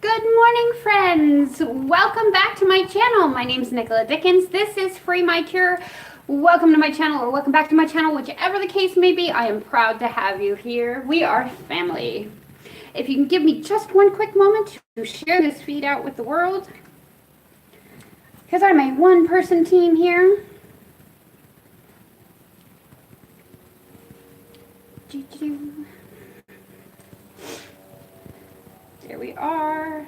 Good morning, friends. Welcome back to my channel. My name is Nicola Dickens. This is Free My Cure. Welcome to my channel, or welcome back to my channel, whichever the case may be. I am proud to have you here. We are family. If you can give me just one quick moment to share this feed out with the world, because I'm a one-person team here. There we are.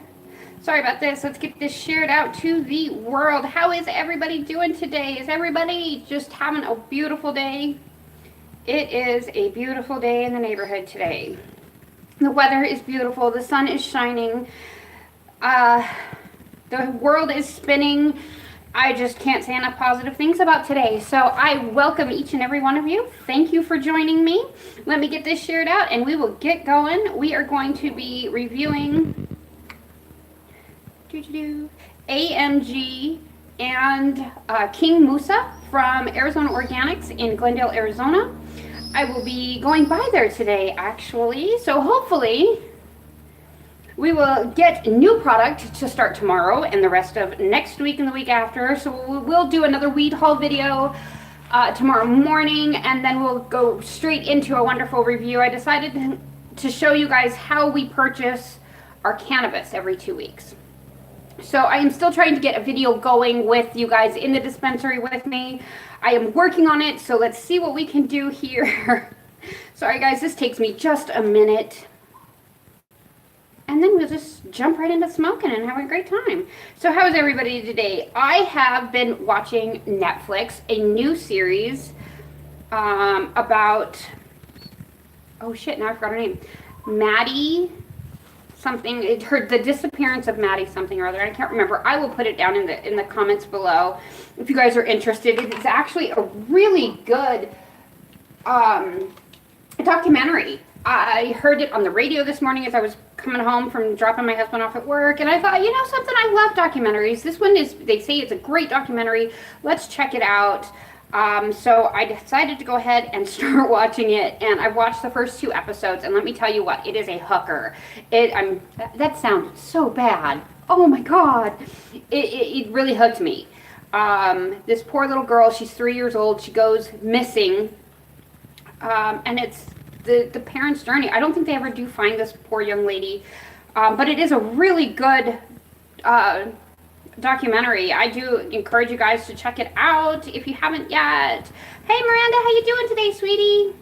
Sorry about this. Let's get this shared out to the world. How is everybody doing today? Is everybody just having a beautiful day? It is a beautiful day in the neighborhood today. The weather is beautiful. The sun is shining. The world is spinning. I just can't say enough positive things about today. So I welcome each and every one of you. Thank you for joining me. Let me get this shared out and we will get going. We are going to be reviewing AMG and King Musa from Arizona Organix in Glendale, Arizona. I will be going by there today, actually. So hopefully we will get new product to start tomorrow and the rest of next week and the week after. So we'll do another weed haul video tomorrow morning, and then we'll go straight into a wonderful review. I decided to show you guys how we purchase our cannabis every 2 weeks. So I am still trying to get a video going with you guys in the dispensary with me. I am working on it, so let's see what we can do here. Sorry guys, this takes me just a minute. And then we'll just jump right into smoking and having a great time. So how is everybody today? I have been watching Netflix, a new series about, oh shit, now I forgot her name. Maddie something, the disappearance of Maddie something or other. I can't remember. I will put it down in the comments below if you guys are interested. It's actually a really good documentary. I heard it on the radio this morning as I was coming home from dropping my husband off at work, and I thought, you know something, I love documentaries. This one is, they say it's a great documentary. Let's check it out. So I decided to go ahead and start watching it, and I've watched the first 2 episodes, and let me tell you what, it is a hooker. That sounds so bad. Oh my God. It really hooked me. This poor little girl, she's 3 years old, she goes missing, and it's the parents' journey. I don't think they ever do find this poor young lady, but it is a really good documentary. I do encourage you guys to check it out if you haven't yet. Hey Miranda, how you doing today, sweetie?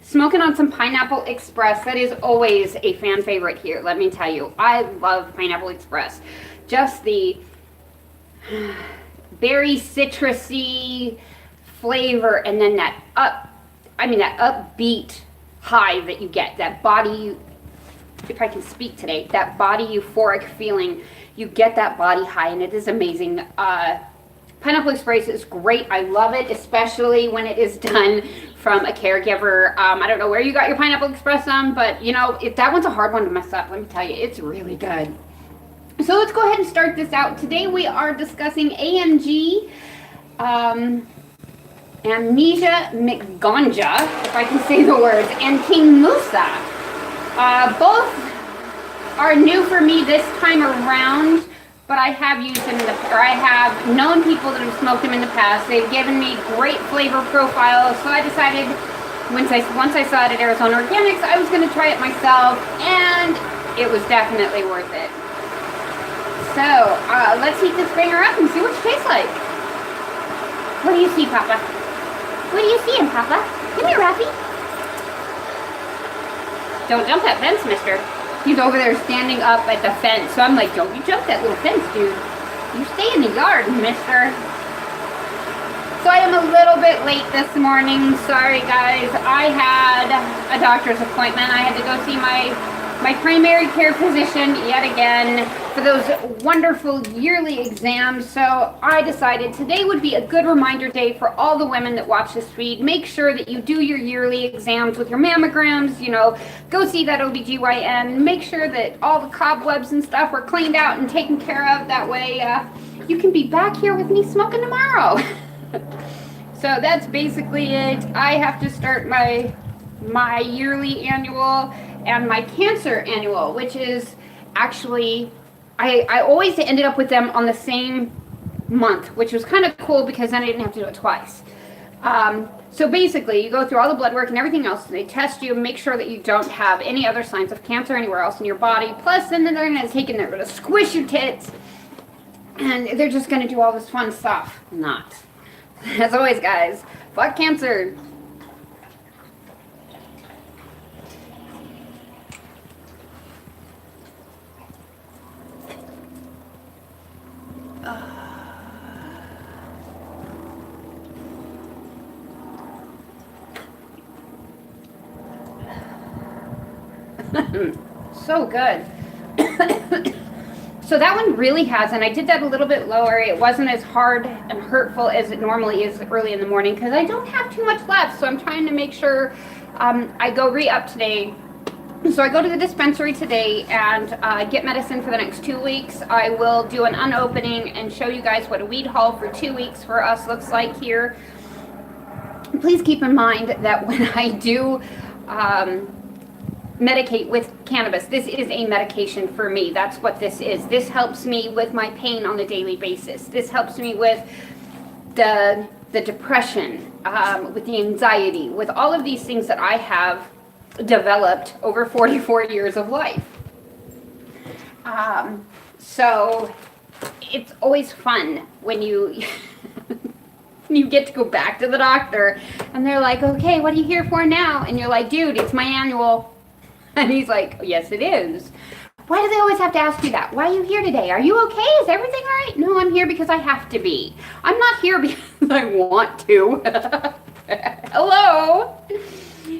Smoking on some Pineapple Express. That is always a fan favorite here, let me tell you. I love Pineapple Express. Just the very citrusy flavor, and then that upbeat high that you get, that body, if I can speak today, that body euphoric feeling. You get that body high, and it is amazing. Pineapple Express is great. I love it, especially when it is done from a caregiver. I don't know where you got your Pineapple Express on, but you know, that one's a hard one to mess up. Let me tell you, it's really good. So let's go ahead and start this out. Today we are discussing AMG, Amnesia McGanja, if I can say the words, and King Musa. Both are new for me this time around, but I have used them I have known people that have smoked them in the past. They've given me great flavor profiles, so I decided once I saw it at Arizona Organix, I was going to try it myself, and it was definitely worth it. So let's heat this banger up and see what it tastes like. What do you see, Papa? What are you seeing, Papa? Come here, Raffy. Don't jump that fence, mister. He's over there standing up at the fence. So I'm like, don't you jump that little fence, dude. You stay in the yard, mister. So I am a little bit late this morning. Sorry, guys. I had a doctor's appointment. I had to go see my primary care physician yet again for those wonderful yearly exams. So I decided today would be a good reminder day for all the women that watch this feed. Make sure that you do your yearly exams with your mammograms, you know, go see that OBGYN. Make sure that all the cobwebs and stuff are cleaned out and taken care of. That way you can be back here with me smoking tomorrow. So that's basically it. I have to start my yearly annual and my cancer annual, which is actually I always ended up with them on the same month, which was kind of cool because then I didn't have to do it twice. So basically, you go through all the blood work and everything else, and they test you, make sure that you don't have any other signs of cancer anywhere else in your body. Plus, then they're going to take and they're going to squish your tits, and they're just going to do all this fun stuff. Not. As always, guys, fuck cancer. So good. So that one really has, and I did that a little bit lower. It wasn't as hard and hurtful as it normally is early in the morning because I don't have too much left. So I'm trying to make sure I go re-up today. So I go to the dispensary today and get medicine for the next 2 weeks. I will do an unopening and show you guys what a weed haul for 2 weeks for us looks like here. Please keep in mind that when I do medicate with cannabis, this is a medication for me. That's what this is. This helps me with my pain on a daily basis. This helps me with the depression, with the anxiety, with all of these things that I have developed over 44 years of life. So it's always fun when you you get to go back to the doctor and they're like, okay, what are you here for now? And you're like, dude, it's my annual. And he's like, yes, it is. Why do they always have to ask you that? Why are you here today? Are you okay? Is everything all right? No, I'm here because I have to be. I'm not here because I want to. Hello.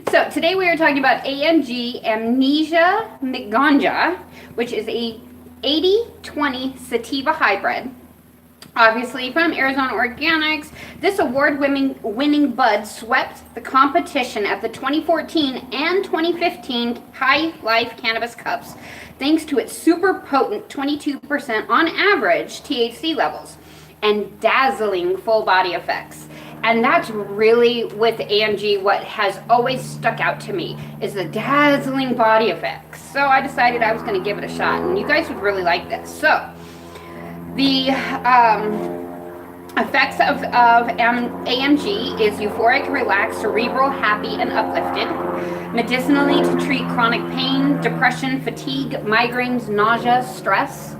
So today we are talking about AMG Amnesia Ganja, which is a 80-20 sativa hybrid. Obviously from Arizona Organix. This award-winning bud swept the competition at the 2014 and 2015 High Life Cannabis Cups thanks to its super potent 22% on average THC levels and dazzling full body effects. And that's really with AMG what has always stuck out to me is the dazzling body effects. So I decided I was going to give it a shot and you guys would really like this. So the effects of AMG is euphoric, relaxed, cerebral, happy, and uplifted. Medicinally to treat chronic pain, depression, fatigue, migraines, nausea, stress.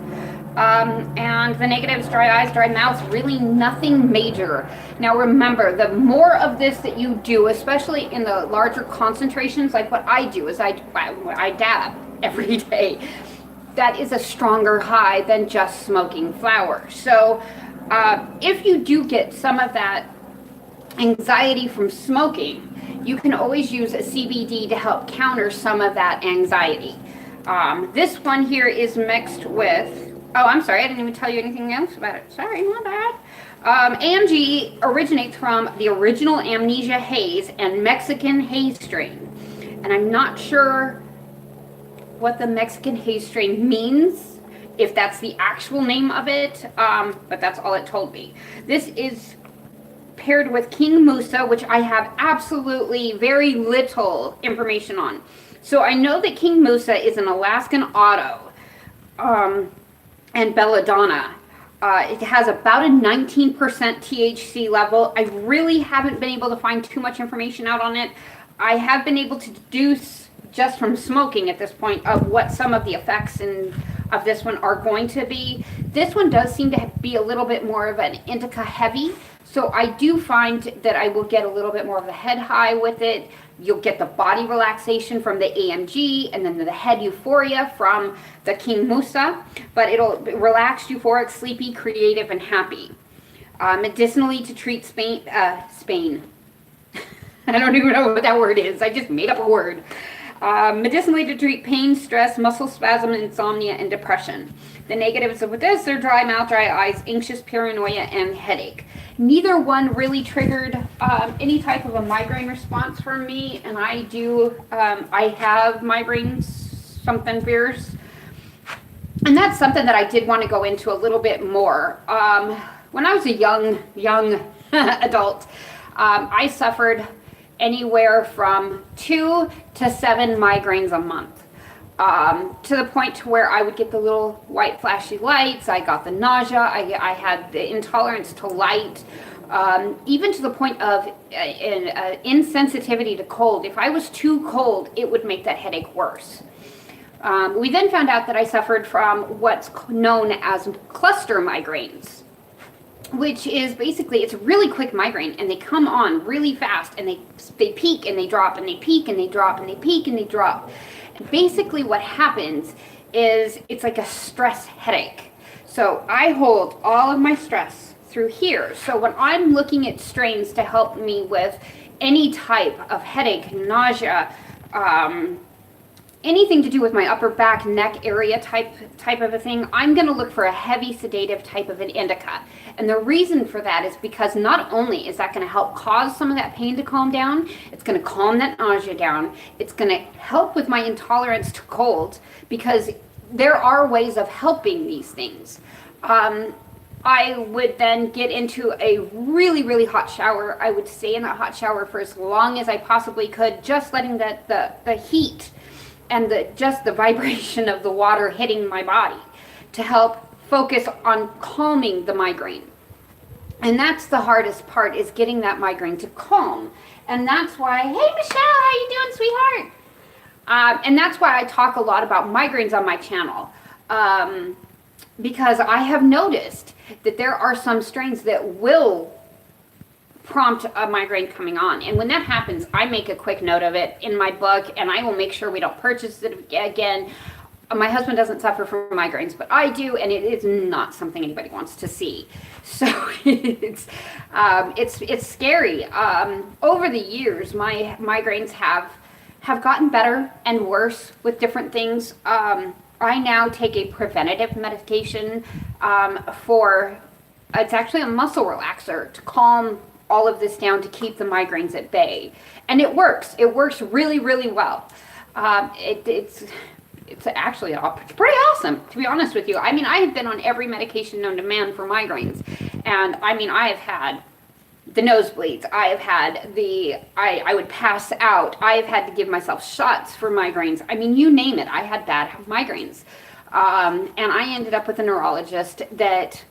And the negatives, dry eyes, dry mouth, really nothing major. Now remember, the more of this that you do, especially in the larger concentrations, like what I do is I dab every day. That is a stronger high than just smoking flower. So if you do get some of that anxiety from smoking, you can always use a CBD to help counter some of that anxiety. This one here is mixed with, oh, I'm sorry, I didn't even tell you anything else about it. Sorry, my bad. AMG originates from the original Amnesia Haze and Mexican Haze strain. And I'm not sure what the Mexican Haze strain means, if that's the actual name of it, but that's all it told me. This is paired with King Musa, which I have absolutely very little information on. So I know that King Musa is an Alaskan Auto and Belladonna. It has about a 19% THC level. I really haven't been able to find too much information out on it. I have been able to deduce just from smoking at this point of what some of the effects of this one are going to be. This one does seem to be a little bit more of an indica heavy. So I do find that I will get a little bit more of the head high with it. You'll get the body relaxation from the AMG and then the head euphoria from the King Musa. But it'll relax, euphoric, sleepy, creative, and happy. Medicinally to treat Spain. I don't even know what that word is. I just made up a word. Medicinally to treat pain, stress, muscle spasm, insomnia, and depression. The negatives of this are dry mouth, dry eyes, anxious, paranoia, and headache. Neither one really triggered any type of a migraine response from me, and I have migraines, something fierce. And that's something that I did want to go into a little bit more. When I was a young adult, I suffered anywhere from 2 to 7 migraines a month. to the point to where I would get the little white flashy lights. I got the nausea. I had the intolerance to light, even to the point of insensitivity to cold. If I was too cold, it would make that headache worse. We then found out that I suffered from what's known as cluster migraines, which is basically, it's a really quick migraine, and they come on really fast, and they peak and they drop, and they peak and they drop, and they peak and they drop. And basically what happens is it's like a stress headache. So I hold all of my stress through here. So when I'm looking at strains to help me with any type of headache, nausea, anything to do with my upper back, neck area type of a thing, I'm going to look for a heavy sedative type of an indica. And the reason for that is because not only is that going to help cause some of that pain to calm down, it's going to calm that nausea down, it's going to help with my intolerance to cold, because there are ways of helping these things. I would then get into a really, really hot shower. I would stay in that hot shower for as long as I possibly could, just letting the heat and just the vibration of the water hitting my body to help focus on calming the migraine. And that's the hardest part, is getting that migraine to calm. And that's why, hey Michelle, how you doing, sweetheart? And that's why I talk a lot about migraines on my channel. Because I have noticed that there are some strains that will prompt a migraine coming on. And when that happens, I make a quick note of it in my book, and I will make sure we don't purchase it again. My husband doesn't suffer from migraines, but I do, and it is not something anybody wants to see. So it's scary. Over the years, my migraines have gotten better and worse with different things. I now take a preventative medication for, it's actually a muscle relaxer to calm all of this down, to keep the migraines at bay. And it works. It works really, really well. It's actually it's pretty awesome, to be honest with you. I mean, I have been on every medication known to man for migraines. And I mean, I have had the nosebleeds. I have had I would pass out. I have had to give myself shots for migraines. I mean, you name it. I had bad migraines. And I ended up with a neurologist that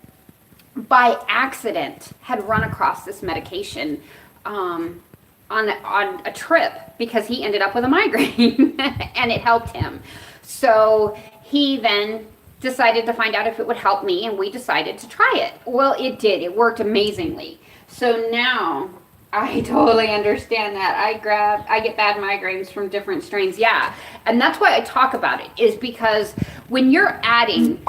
by accident had run across this medication on a trip, because he ended up with a migraine and it helped him. So he then decided to find out if it would help me, and we decided to try it. Well, it did. It worked amazingly. So now I totally understand that. I get bad migraines from different strains. Yeah. And that's why I talk about it, is because when you're adding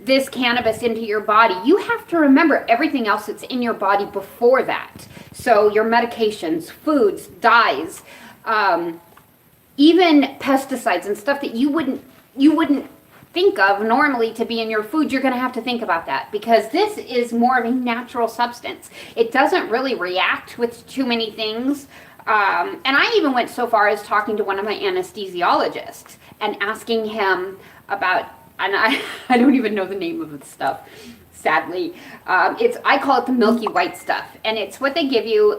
this cannabis into your body, you have to remember everything else that's in your body before that. So your medications, foods, dyes, even pesticides and stuff that you wouldn't think of normally to be in your food. You're going to have to think about that, because this is more of a natural substance. It doesn't really react with too many things. And I even went so far as talking to one of my anesthesiologists and asking him about, and I don't even know the name of the stuff, sadly. I call it the milky white stuff, and it's what they give you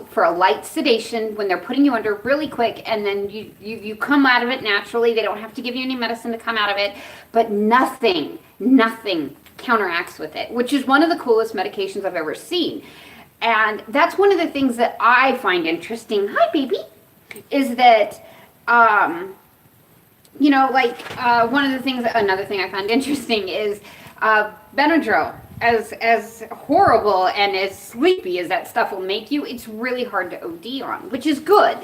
for a light sedation when they're putting you under really quick, and then you come out of it naturally. They don't have to give you any medicine to come out of it, but nothing counteracts with it, which is one of the coolest medications I've ever seen. And that's one of the things that I find interesting. Hi, baby. Is that another thing I find interesting is Benadryl. As horrible and as sleepy as that stuff will make you, it's really hard to OD on, which is good,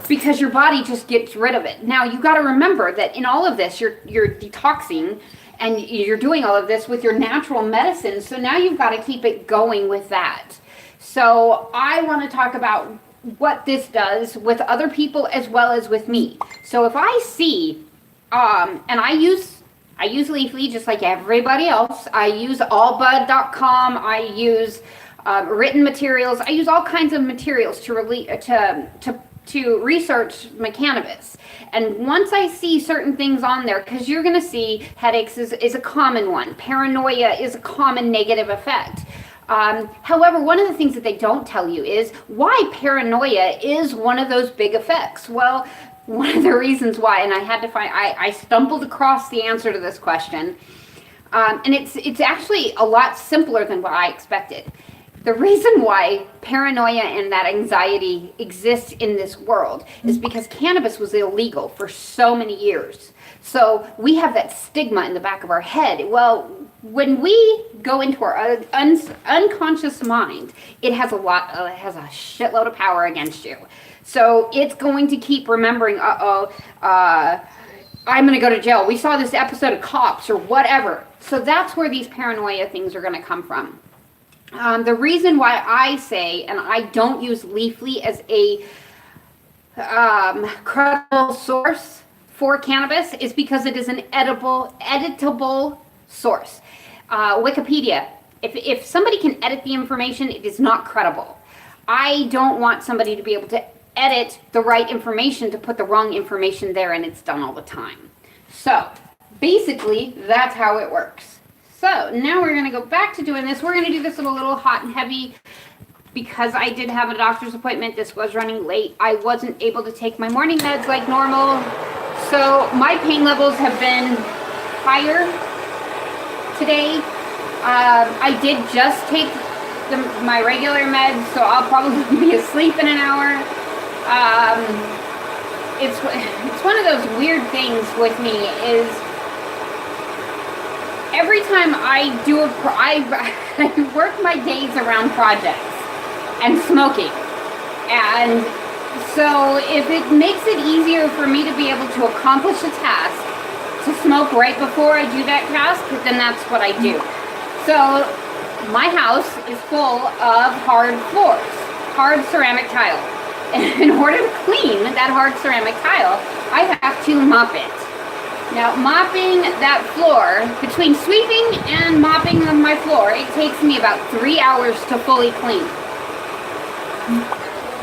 because your body just gets rid of it. Now, you got to remember that in all of this, you're detoxing, and you're doing all of this with your natural medicine, so now you've got to keep it going with that. So I want to talk about what this does with other people as well as with me. So if I see, and I use Leafly just like everybody else. I use allbud.com. I use written materials. I use all kinds of materials to research my cannabis. And once I see certain things on there, because you're going to see headaches is a common one. Paranoia is a common negative effect. However, one of the things that they don't tell you is why paranoia is one of those big effects. Well, one of the reasons why, and I had to find, I stumbled across the answer to this question, and it's actually a lot simpler than what I expected. The reason why paranoia and that anxiety exists in this world is because cannabis was illegal for so many years. So we have that stigma in the back of our head. Well, when we go into our unconscious mind, it has a shitload of power against you. So it's going to keep remembering, I'm going to go to jail. We saw this episode of Cops or whatever. So that's where these paranoia things are going to come from. The reason why I say, and I don't use Leafly as a credible source for cannabis, is because it is an editable source. Wikipedia, if somebody can edit the information, it is not credible. I don't want somebody to be able to edit the right information to put the wrong information there, and it's done all the time. So basically, that's how it works. So now we're going to go back to doing this. We're going to do this a little hot and heavy because I did have a doctor's appointment. This was running late. I wasn't able to take my morning meds like normal. So my pain levels have been higher today. I did just take my regular meds, so I'll probably be asleep in an hour. It's one of those weird things with me is every time I do I work my days around projects and smoking. And so if it makes it easier for me to be able to accomplish a task, to smoke right before I do that task, then that's what I do. So my house is full of hard floors, hard ceramic tile. And in order to clean that hard ceramic tile, I have to mop it. Now, mopping that floor, between sweeping and mopping on my floor, it takes me about 3 hours to fully clean.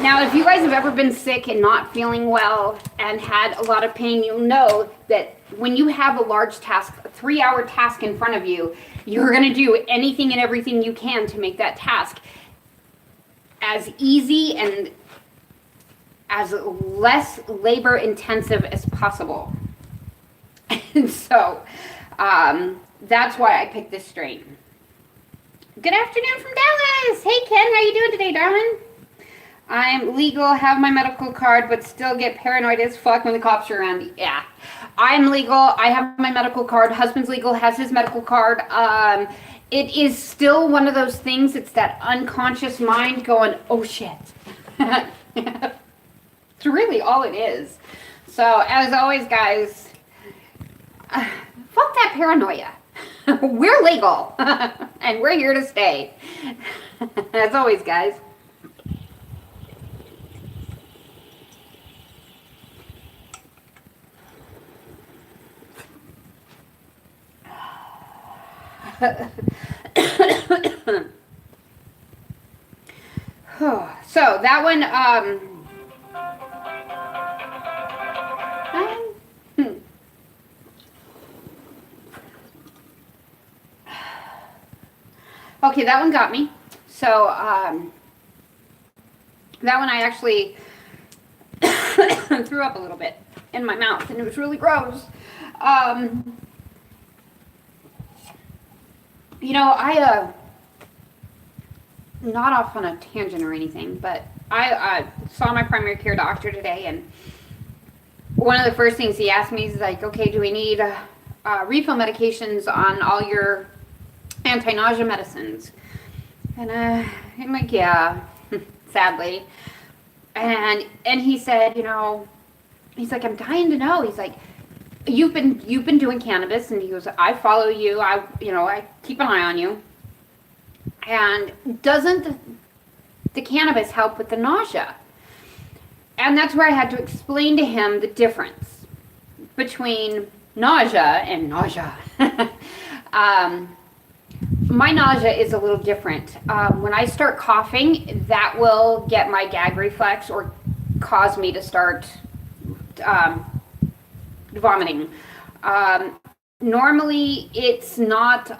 Now, if you guys have ever been sick and not feeling well and had a lot of pain, you'll know that when you have a large task, a 3-hour task in front of you, you're going to do anything and everything you can to make that task as easy and as less labor intensive as possible. And so that's why I picked this strain. Good afternoon from Dallas. Hey Ken, how you doing today, darling? I'm legal, have my medical card, but still get paranoid as fuck when the cops are around. Yeah, I'm legal, I have my medical card. Husband's legal, has his medical card. It is still one of those things, it's that unconscious mind going, oh shit. It's really all it is. So as always, guys, fuck that paranoia. We're legal and we're here to stay. As always, guys. So that one, okay, that one got me. So that one I actually threw up a little bit in my mouth, and it was really gross. You know, I not off on a tangent or anything, but I saw my primary care doctor today, and one of the first things he asked me is like, okay, do we need refill medications on all your anti-nausea medicines? And I'm like, yeah, sadly. And he said, you know, he's like, I'm dying to know. He's like, you've been doing cannabis, and he goes, I follow you. I keep an eye on you. And doesn't the cannabis help with the nausea? And that's where I had to explain to him the difference between nausea and nausea. My nausea is a little different. When I start coughing, that will get my gag reflex or cause me to start vomiting. Normally, it's not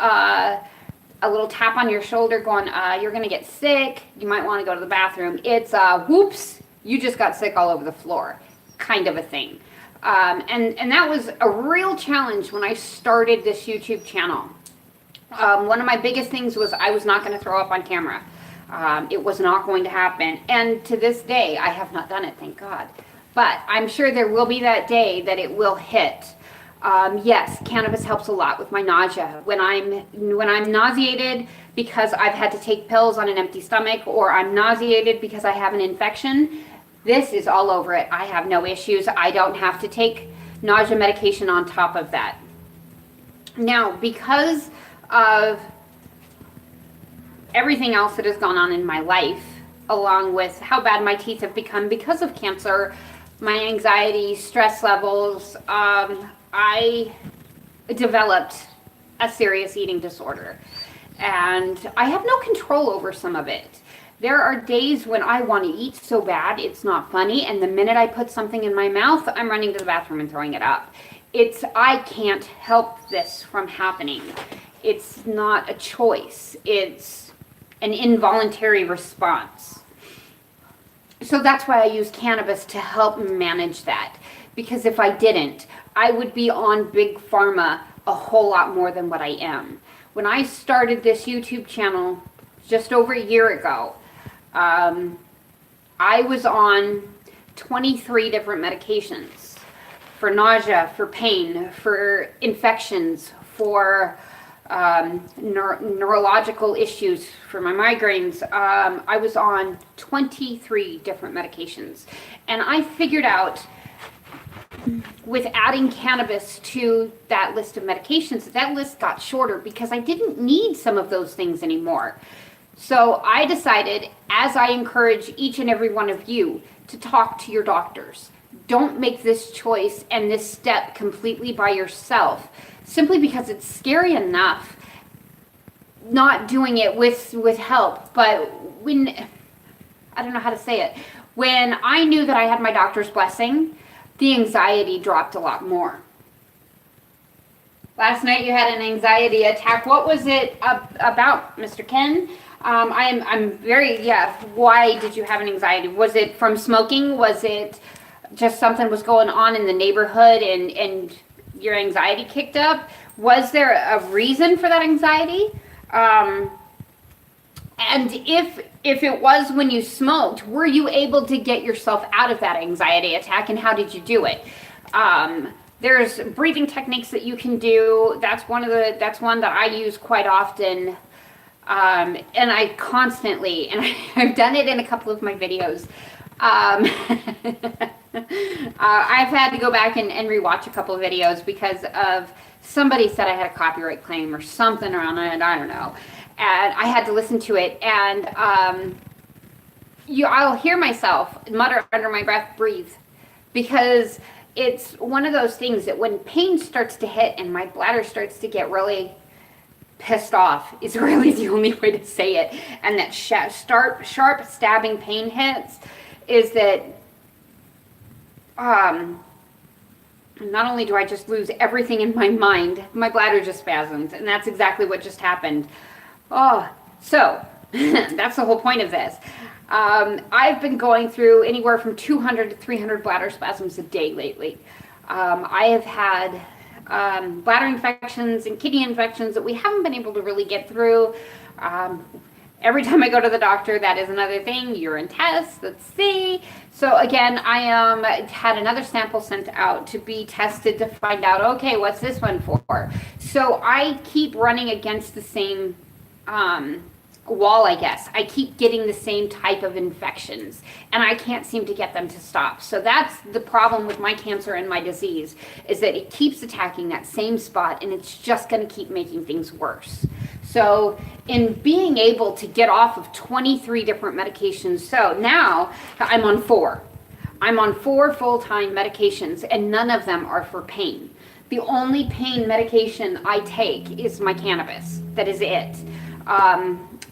a little tap on your shoulder going, you're going to get sick, you might want to go to the bathroom. It's, whoops, you just got sick all over the floor. kind of a thing. And that was a real challenge when I started this YouTube channel. One of my biggest things was I was not going to throw up on camera. It was not going to happen. And to this day, I have not done it, thank God. But I'm sure there will be that day that it will hit. Yes, cannabis helps a lot with my nausea. When I'm nauseated because I've had to take pills on an empty stomach, or I'm nauseated because I have an infection, this is all over it. I have no issues. I don't have to take nausea medication on top of that. Now, because of everything else that has gone on in my life, along with how bad my teeth have become because of cancer, my anxiety, stress levels, I developed a serious eating disorder. And I have no control over some of it. There are days when I want to eat so bad, it's not funny. And the minute I put something in my mouth, I'm running to the bathroom and throwing it up. I can't help this from happening. It's not a choice. It's an involuntary response. So that's why I use cannabis to help manage that. Because if I didn't, I would be on Big Pharma a whole lot more than what I am. When I started this YouTube channel just over a year ago, I was on 23 different medications for nausea, for pain, for infections, for neurological issues, for my migraines. I was on 23 different medications. And I figured out, with adding cannabis to that list of medications, that list got shorter because I didn't need some of those things anymore. So I decided, as I encourage each and every one of you, to talk to your doctors. Don't make this choice and this step completely by yourself, simply because it's scary enough not doing it with help. But I don't know how to say it. When I knew that I had my doctor's blessing, the anxiety dropped a lot more. Last night you had an anxiety attack. What was it about, Mr. Ken? I'm very, why did you have an anxiety? Was it from smoking? Was it just something was going on in the neighborhood and your anxiety kicked up? Was there a reason for that anxiety? And if it was when you smoked, were you able to get yourself out of that anxiety attack, and how did you do it? There's breathing techniques that you can do. That's one that I use quite often. And I constantly, and I've done it in a couple of my videos. I've had to go back and rewatch a couple of videos because of somebody said I had a copyright claim or something around it. I don't know. And I had to listen to it, and I'll hear myself mutter under my breath, breathe, because it's one of those things that when pain starts to hit and my bladder starts to get really pissed off, is really the only way to say it, and that sharp stabbing pain hits, is that not only do I just lose everything in my mind, my bladder just spasms, and that's exactly what just happened. Oh, so that's the whole point of this. I've been going through anywhere from 200 to 300 bladder spasms a day lately. I have had bladder infections and kidney infections that we haven't been able to really get through. Every time I go to the doctor, that is another thing, urine tests, let's see. So again, I had another sample sent out to be tested to find out, okay, what's this one for? So I keep running against the same wall, I guess. I keep getting the same type of infections, and I can't seem to get them to stop. So that's the problem with my cancer and my disease, is that it keeps attacking that same spot, and it's just going to keep making things worse. So in being able to get off of 23 different medications, so now I'm on 4. I'm on 4 full-time medications, and none of them are for pain. The only pain medication I take is my cannabis. That is it.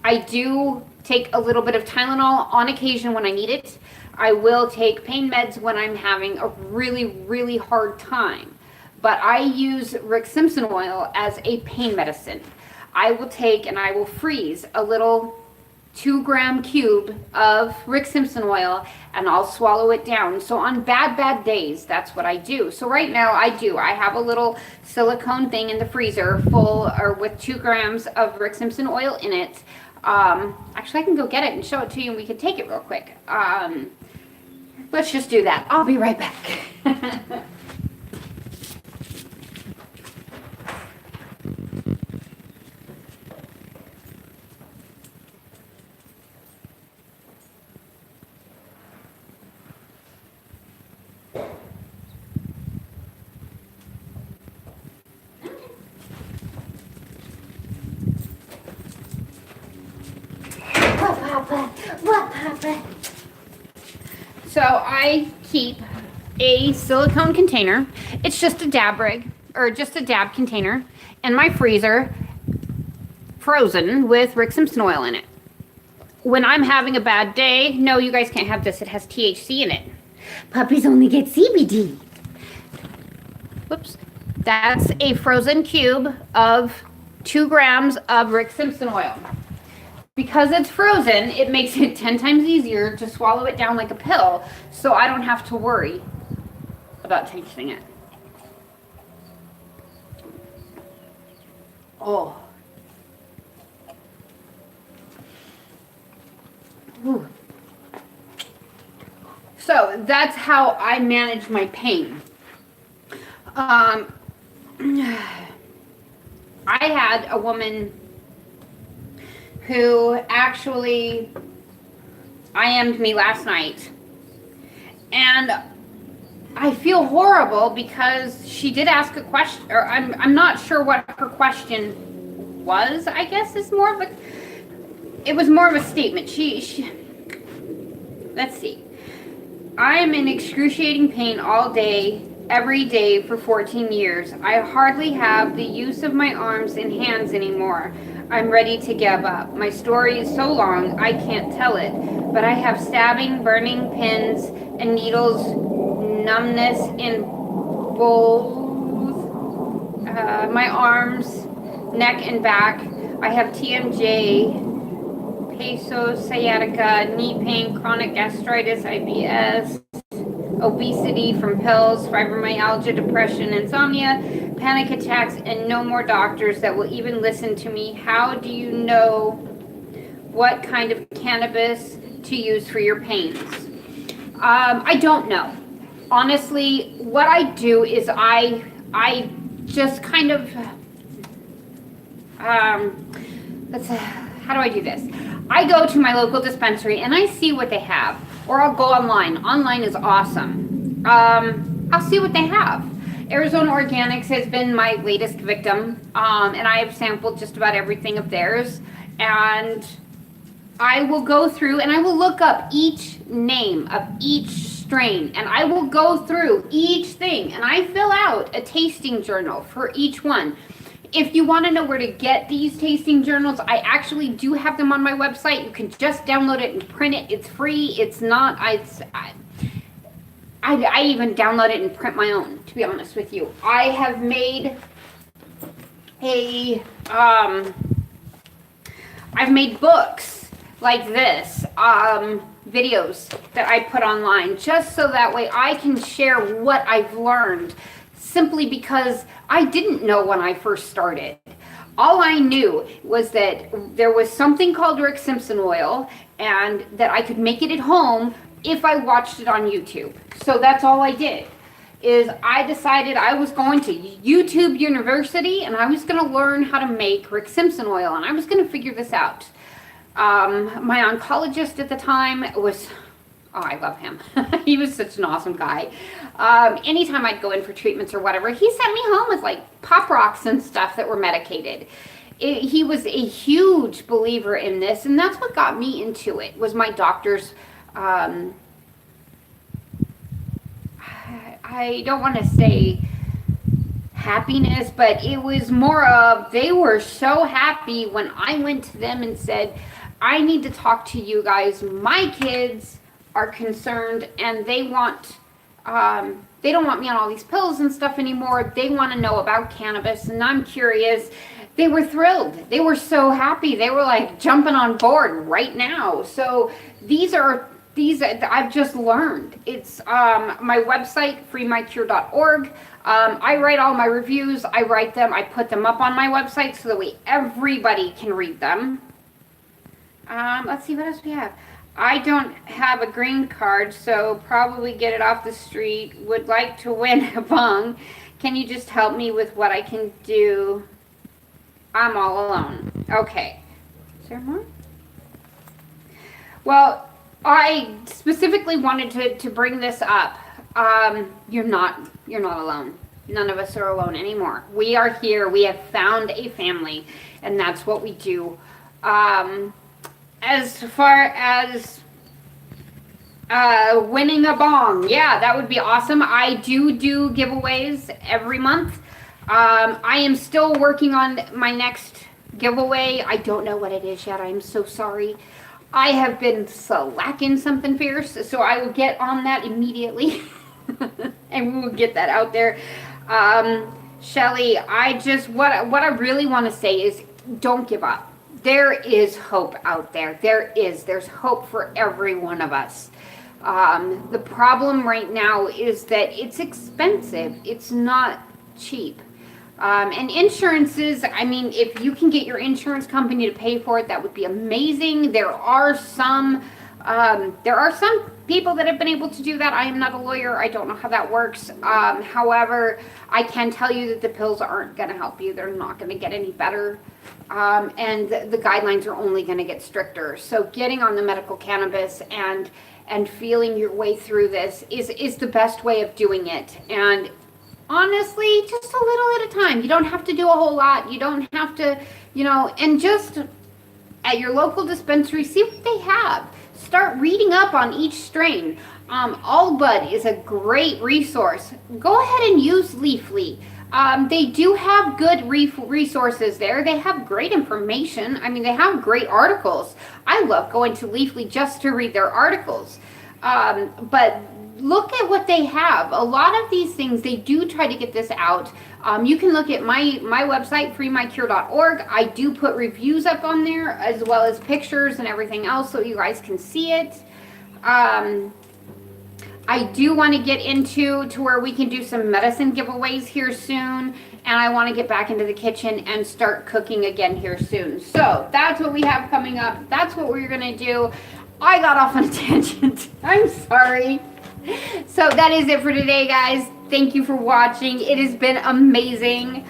I do take a little bit of Tylenol on occasion when I need it. I will take pain meds when I'm having a really, really hard time. But I use Rick Simpson oil as a pain medicine. I will take and I will freeze a little 2-gram cube of Rick Simpson oil, and I'll swallow it down. So on bad days, that's what I do. So right now I have a little silicone thing in the freezer full, or with 2 grams of Rick Simpson oil in it. Actually, I can go get it and show it to you, and we can take it real quick. Let's just do that. I'll be right back. What happened? So I keep a silicone container. It's just a dab rig, or just a dab container, in my freezer, frozen with Rick Simpson oil in it. When I'm having a bad day, no, you guys can't have this. It has THC in it. Puppies only get CBD. Whoops. That's a frozen cube of 2 grams of Rick Simpson oil. Because it's frozen, it makes it 10 times easier to swallow it down like a pill, so I don't have to worry about tasting it. Oh. Ooh. So that's how I manage my pain. I had a woman who actually IM'd me last night, and I feel horrible because she did ask a question, or I'm not sure what her question was. I guess is more of a, it was more of a statement. She let's see. I am in excruciating pain all day, every day for 14 years. I hardly have the use of my arms and hands anymore. I'm ready to give up. My story is so long, I can't tell it, but I have stabbing, burning pins, and needles, numbness in both my arms, neck, and back. I have TMJ, peso, sciatica, knee pain, chronic gastritis, IBS, obesity from pills, fibromyalgia, depression, insomnia, panic attacks, and no more doctors that will even listen to me. How do you know what kind of cannabis to use for your pains? I don't know. Honestly, what I do is I just kind of, how do I do this? I go to my local dispensary and I see what they have, or I'll go online. Online is awesome. I'll see what they have. Arizona Organix has been my latest victim, and I have sampled just about everything of theirs, and I will go through and I will look up each name of each strain, and I will go through each thing, and I fill out a tasting journal for each one. If you want to know where to get these tasting journals, I actually do have them on my website. You can just download it and print it. It's free. It's not, I even download it and print my own, to be honest with you. I have made I've made books like this, videos that I put online, just so that way I can share what I've learned, simply because I didn't know when I first started. All I knew was that there was something called Rick Simpson oil, and that I could make it at home if I watched it on YouTube. So that's all I did, is I decided I was going to YouTube University, and I was going to learn how to make Rick Simpson oil, and I was going to figure this out. My oncologist at the time was, oh, I love him. He was such an awesome guy. Anytime I'd go in for treatments or whatever, he sent me home with like Pop Rocks and stuff that were medicated. He was a huge believer in this, and that's what got me into it, was my doctor's, I don't want to say happiness, but it was more of, they were so happy when I went to them and said, I need to talk to you guys. My kids are concerned, and they want, they don't want me on all these pills and stuff anymore. They want to know about cannabis, and I'm curious. they were thrilled. They were so happy. They were like jumping on board right now. So these I've just learned. It's my website, freemycure.org. I write all my reviews. I write them. I put them up on my website so that way everybody can read them. Let's see what else we have. I don't have a green card, so probably get it off the street. Would like to win a bong. Can you just help me with what I can do? I'm all alone. Okay. Is there more? Well, I specifically wanted to bring this up. You're not alone. None of us are alone anymore. We are here. We have found a family, and that's what we do. As far as winning a bong, yeah, that would be awesome. I do giveaways every month. I am still working on my next giveaway. I don't know what it is yet. I'm so sorry. I have been slacking something fierce, so I will get on that immediately. And we will get that out there. Shelly, what I really want to say is don't give up. There is hope out there. There's hope for every one of us. The problem right now is that it's expensive. It's not cheap. And insurances, I mean, if you can get your insurance company to pay for it, that would be amazing. There are some people that have been able to do that. I am not a lawyer. I don't know how that works. However, I can tell you that the pills aren't going to help you. They're not going to get any better. And the guidelines are only going to get stricter. So getting on the medical cannabis and feeling your way through this is the best way of doing it. And honestly, just a little at a time. You don't have to do a whole lot. You don't have to, and just at your local dispensary, see what they have. Start reading up on each strain. Allbud is a great resource. Go ahead and use Leafly. They do have good resources there. They have great information. I mean, they have great articles. I love going to Leafly just to read their articles. But look at what they have. A lot of these things, they do try to get this out. You can look at my website, freemycure.org. I do put reviews up on there as well as pictures and everything else so you guys can see it. I do want to get into where we can do some medicine giveaways here soon. And I want to get back into the kitchen and start cooking again here soon. So that's what we have coming up. That's what we're going to do. I got off on a tangent. I'm sorry. So that is it for today, guys. Thank you for watching. It has been amazing.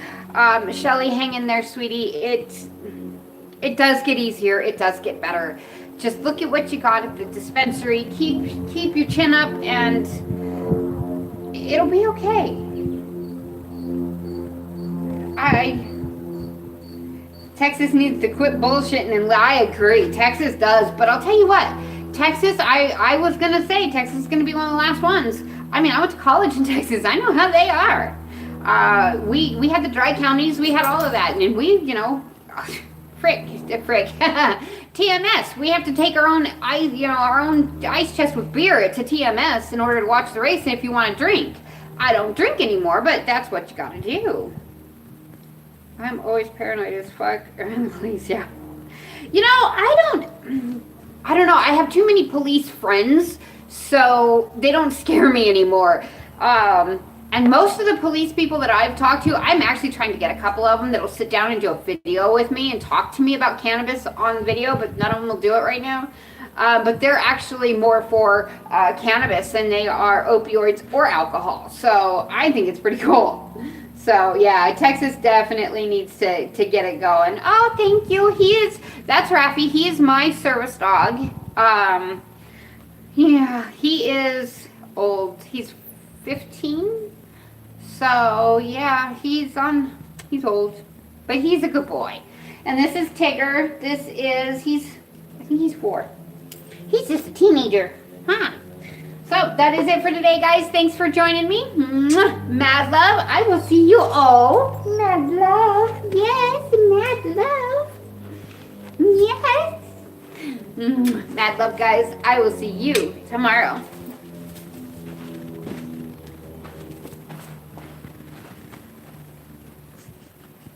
Shelly, hang in there, sweetie. It does get easier. It does get better. Just look at what you got at the dispensary. Keep your chin up, and it'll be okay. Texas needs to quit bullshitting, and I agree. Texas does, but I'll tell you what. Texas, I was going to say Texas is going to be one of the last ones. I mean, I went to college in Texas. I know how they are. We had the dry counties. We had all of that. And we, frick. TMS. We have to take our own ice chest with beer to TMS in order to watch the race and if you want to drink. I don't drink anymore, but that's what you got to do. I'm always paranoid as fuck. Police, yeah. I don't know. I have too many police friends, so they don't scare me anymore. And most of the police people that I've talked to, I'm actually trying to get a couple of them that will sit down and do a video with me and talk to me about cannabis on video, but none of them will do it right now. But they're actually more for cannabis than they are opioids or alcohol. So I think it's pretty cool. So yeah, Texas definitely needs to get it going. Oh, thank you. That's Raffy. He is my service dog. Yeah, he is old. He's 15. So yeah, he's old, but he's a good boy. And this is Tigger. I think he's 4. He's just a teenager. Huh. So that is it for today, guys. Thanks for joining me. Mad love. I will see you all. Mad love. Yes, mad love. Yes. Mad love, guys. I will see you tomorrow.